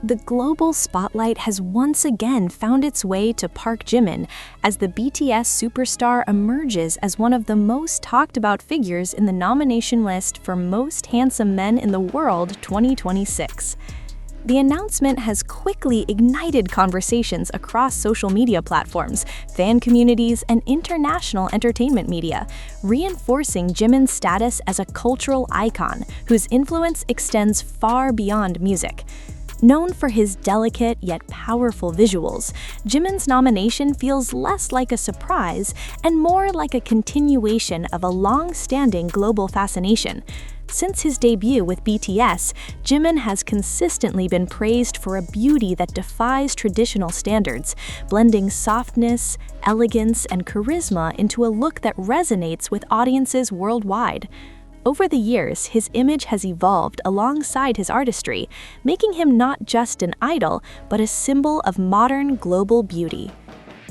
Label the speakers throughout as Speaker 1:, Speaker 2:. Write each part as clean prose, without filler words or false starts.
Speaker 1: The global spotlight has once again found its way to Park Jimin as the BTS superstar emerges as one of the most talked about figures in the nomination list for Most Handsome Men in the World 2026. The announcement has quickly ignited conversations across social media platforms, fan communities, and international entertainment media, reinforcing Jimin's status as a cultural icon whose influence extends far beyond music. Known for his delicate yet powerful visuals, Jimin's nomination feels less like a surprise and more like a continuation of a long-standing global fascination. Since his debut with BTS, Jimin has consistently been praised for a beauty that defies traditional standards, blending softness, elegance, and charisma into a look that resonates with audiences worldwide. Over the years, his image has evolved alongside his artistry, making him not just an idol, but a symbol of modern global beauty.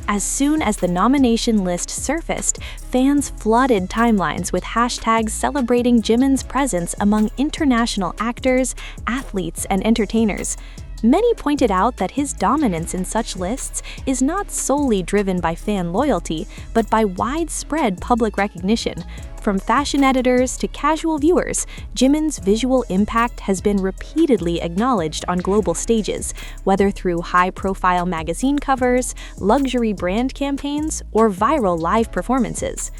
Speaker 1: As soon as the nomination list surfaced, fans flooded timelines with hashtags celebrating Jimin's presence among international actors, athletes, and entertainers. Many pointed out that his dominance in such lists is not solely driven by fan loyalty, but by widespread public recognition. From fashion editors to casual viewers, Jimin's visual impact has been repeatedly acknowledged on global stages, whether through high-profile magazine covers, luxury brand campaigns, or viral live performances.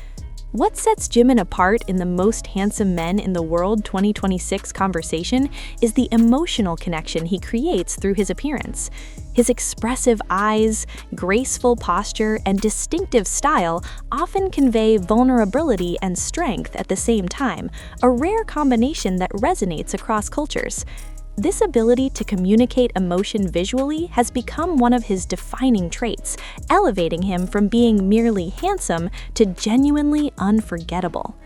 Speaker 1: What sets Jimin apart in the Most Handsome Men in the World 2026 conversation is the emotional connection he creates through his appearance. His expressive eyes, graceful posture, and distinctive style often convey vulnerability and strength at the same time, a rare combination that resonates across cultures. This ability to communicate emotion visually has become one of his defining traits, elevating him from being merely handsome to genuinely unforgettable.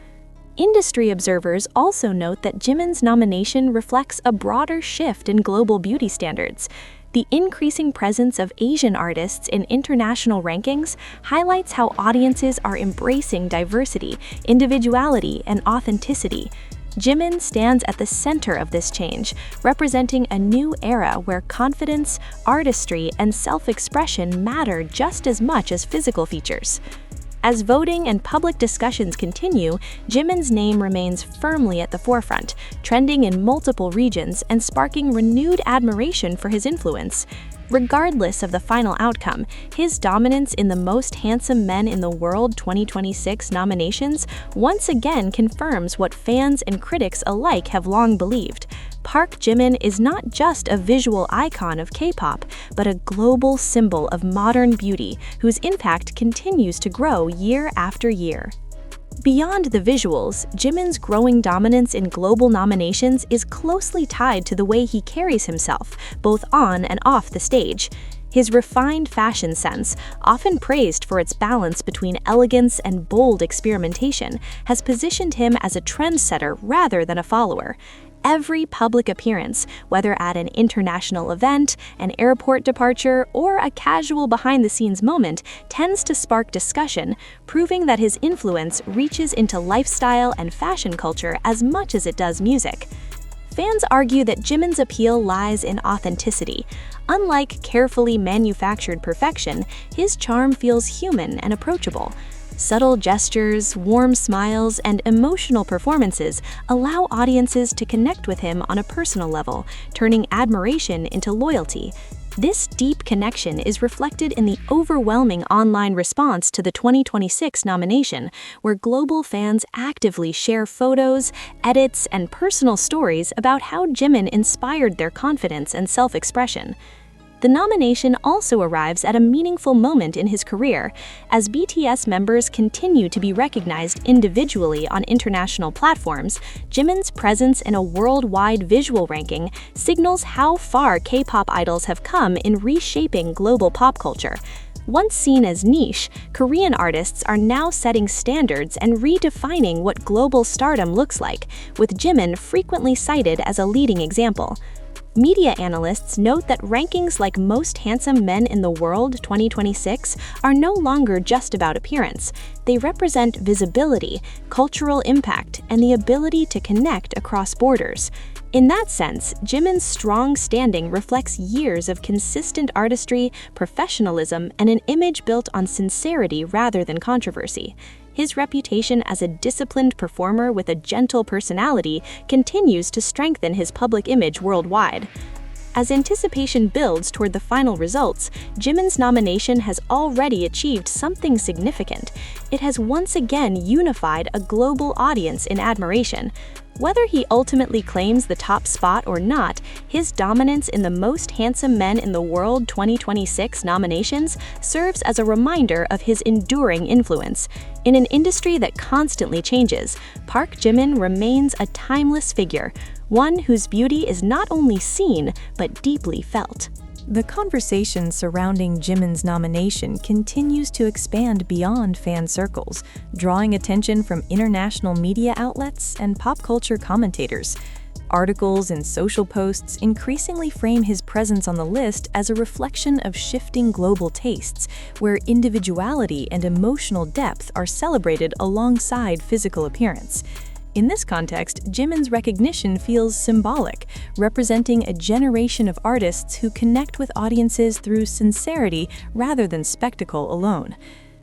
Speaker 1: Industry observers also note that Jimin's nomination reflects a broader shift in global beauty standards. The increasing presence of Asian artists in international rankings highlights how audiences are embracing diversity, individuality, and authenticity. Jimin stands at the center of this change, representing a new era where confidence, artistry, and self-expression matter just as much as physical features. As voting and public discussions continue, Jimin's name remains firmly at the forefront, trending in multiple regions and sparking renewed admiration for his influence. Regardless of the final outcome, his dominance in the Most Handsome Men in the World 2026 nominations once again confirms what fans and critics alike have long believed. Park Jimin is not just a visual icon of K-pop, but a global symbol of modern beauty whose impact continues to grow year after year. Beyond the visuals, Jimin's growing dominance in global nominations is closely tied to the way he carries himself, both on and off the stage. His refined fashion sense, often praised for its balance between elegance and bold experimentation, has positioned him as a trendsetter rather than a follower. Every public appearance, whether at an international event, an airport departure, or a casual behind-the-scenes moment, tends to spark discussion, proving that his influence reaches into lifestyle and fashion culture as much as it does music. Fans argue that Jimin's appeal lies in authenticity. Unlike carefully manufactured perfection, his charm feels human and approachable. Subtle gestures, warm smiles, and emotional performances allow audiences to connect with him on a personal level, turning admiration into loyalty. This deep connection is reflected in the overwhelming online response to the 2026 nomination, where global fans actively share photos, edits, and personal stories about how Jimin inspired their confidence and self-expression. The nomination also arrives at a meaningful moment in his career, as BTS members continue to be recognized individually on international platforms. Jimin's presence in a worldwide visual ranking signals how far K-pop idols have come in reshaping global pop culture. Once seen as niche, Korean artists are now setting standards and redefining what global stardom looks like, with Jimin frequently cited as a leading example. Media analysts note that rankings like Most Handsome Men in the World 2026 are no longer just about appearance. They represent visibility, cultural impact, and the ability to connect across borders. In that sense, Jimin's strong standing reflects years of consistent artistry, professionalism, and an image built on sincerity rather than controversy. His reputation as a disciplined performer with a gentle personality continues to strengthen his public image worldwide. As anticipation builds toward the final results, Jimin's nomination has already achieved something significant. It has once again unified a global audience in admiration. Whether he ultimately claims the top spot or not, his dominance in the Most Handsome Men in the World 2026 nominations serves as a reminder of his enduring influence. In an industry that constantly changes, Park Jimin remains a timeless figure, one whose beauty is not only seen, but deeply felt.
Speaker 2: The conversation surrounding Jimin's nomination continues to expand beyond fan circles, drawing attention from international media outlets and pop culture commentators. Articles and social posts increasingly frame his presence on the list as a reflection of shifting global tastes, where individuality and emotional depth are celebrated alongside physical appearance. In this context, Jimin's recognition feels symbolic, representing a generation of artists who connect with audiences through sincerity rather than spectacle alone.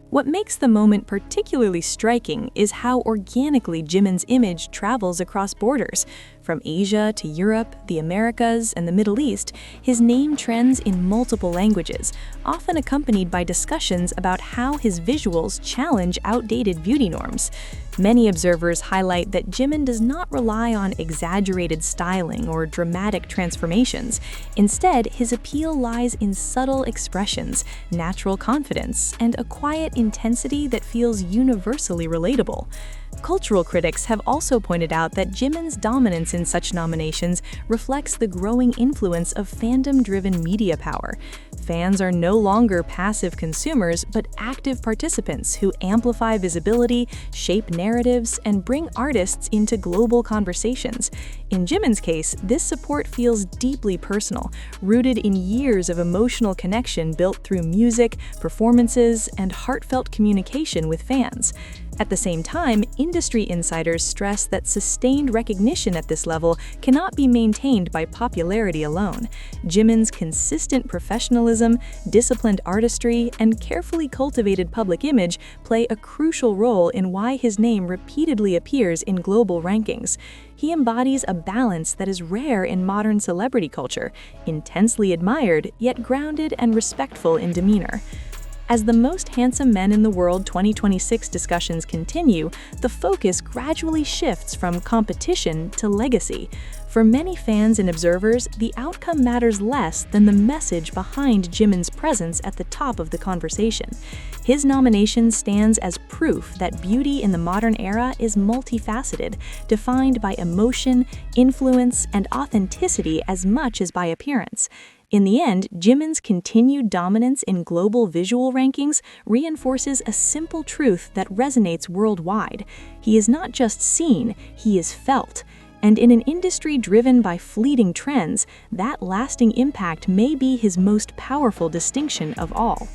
Speaker 2: What makes the moment particularly striking is how organically Jimin's image travels across borders. From Asia to Europe, the Americas, and the Middle East, his name trends in multiple languages, often accompanied by discussions about how his visuals challenge outdated beauty norms. Many observers highlight that Jimin does not rely on exaggerated styling or dramatic transformations. Instead, his appeal lies in subtle expressions, natural confidence, and a quiet intensity that feels universally relatable. Cultural critics have also pointed out that Jimin's dominance in such nominations reflects the growing influence of fandom-driven media power. Fans are no longer passive consumers, but active participants who amplify visibility, shape narratives, and bring artists into global conversations. In Jimin's case, this support feels deeply personal, rooted in years of emotional connection built through music, performances, and heartfelt communication with fans. At the same time, industry insiders stress that sustained recognition at this level cannot be maintained by popularity alone. Jimin's consistent professionalism, disciplined artistry, and carefully cultivated public image play a crucial role in why his name repeatedly appears in global rankings. He embodies a balance that is rare in modern celebrity culture, intensely admired, yet grounded and respectful in demeanor. As the Most Handsome Men in the World 2026 discussions continue, the focus gradually shifts from competition to legacy. For many fans and observers, the outcome matters less than the message behind Jimin's presence at the top of the conversation. His nomination stands as proof that beauty in the modern era is multifaceted, defined by emotion, influence, and authenticity as much as by appearance. In the end, Jimin's continued dominance in global visual rankings reinforces a simple truth that resonates worldwide. He is not just seen, he is felt. And in an industry driven by fleeting trends, that lasting impact may be his most powerful distinction of all.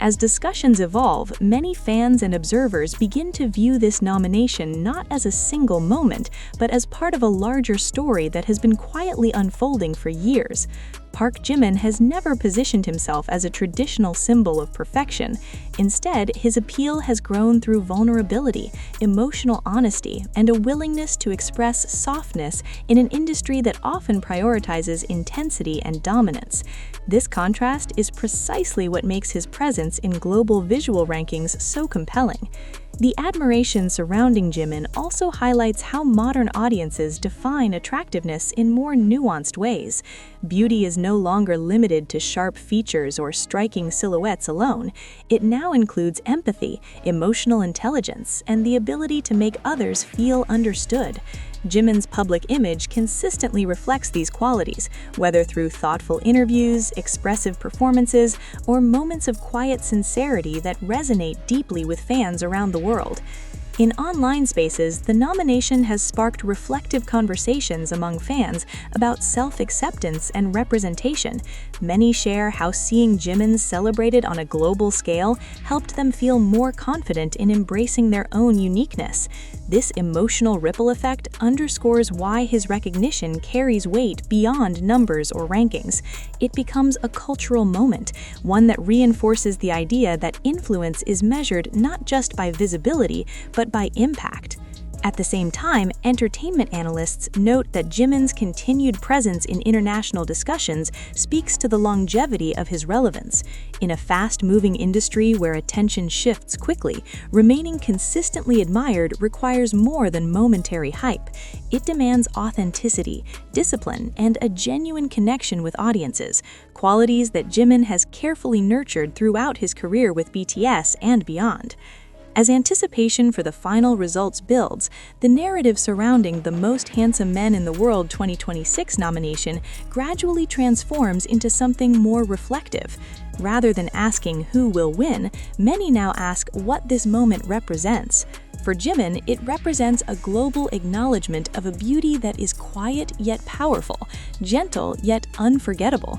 Speaker 2: As discussions evolve, many fans and observers begin to view this nomination not as a single moment, but as part of a larger story that has been quietly unfolding for years. Park Jimin has never positioned himself as a traditional symbol of perfection. Instead, his appeal has grown through vulnerability, emotional honesty, and a willingness to express softness in an industry that often prioritizes intensity and dominance. This contrast is precisely what makes his presence in global visual rankings so compelling. The admiration surrounding Jimin also highlights how modern audiences define attractiveness in more nuanced ways. Beauty is no longer limited to sharp features or striking silhouettes alone. It now includes empathy, emotional intelligence, and the ability to make others feel understood. Jimin's public image consistently reflects these qualities, whether through thoughtful interviews, expressive performances, or moments of quiet sincerity that resonate deeply with fans around the world. In online spaces, the nomination has sparked reflective conversations among fans about self-acceptance and representation. Many share how seeing Jimin celebrated on a global scale helped them feel more confident in embracing their own uniqueness. This emotional ripple effect underscores why his recognition carries weight beyond numbers or rankings. It becomes a cultural moment, one that reinforces the idea that influence is measured not just by visibility, but by impact. At the same time, entertainment analysts note that Jimin's continued presence in international discussions speaks to the longevity of his relevance. In a fast-moving industry where attention shifts quickly, remaining consistently admired requires more than momentary hype. It demands authenticity, discipline, and a genuine connection with audiences, qualities that Jimin has carefully nurtured throughout his career with BTS and beyond. As anticipation for the final results builds, the narrative surrounding the Most Handsome Men in the World 2026 nomination gradually transforms into something more reflective. Rather than asking who will win, many now ask what this moment represents. For Jimin, it represents a global acknowledgement of a beauty that is quiet yet powerful, gentle yet unforgettable.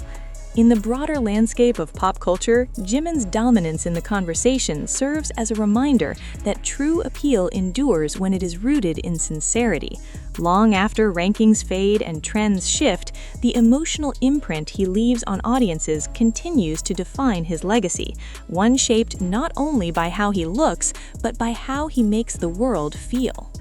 Speaker 2: In the broader landscape of pop culture, Jimin's dominance in the conversation serves as a reminder that true appeal endures when it is rooted in sincerity. Long after rankings fade and trends shift, the emotional imprint he leaves on audiences continues to define his legacy, one shaped not only by how he looks, but by how he makes the world feel.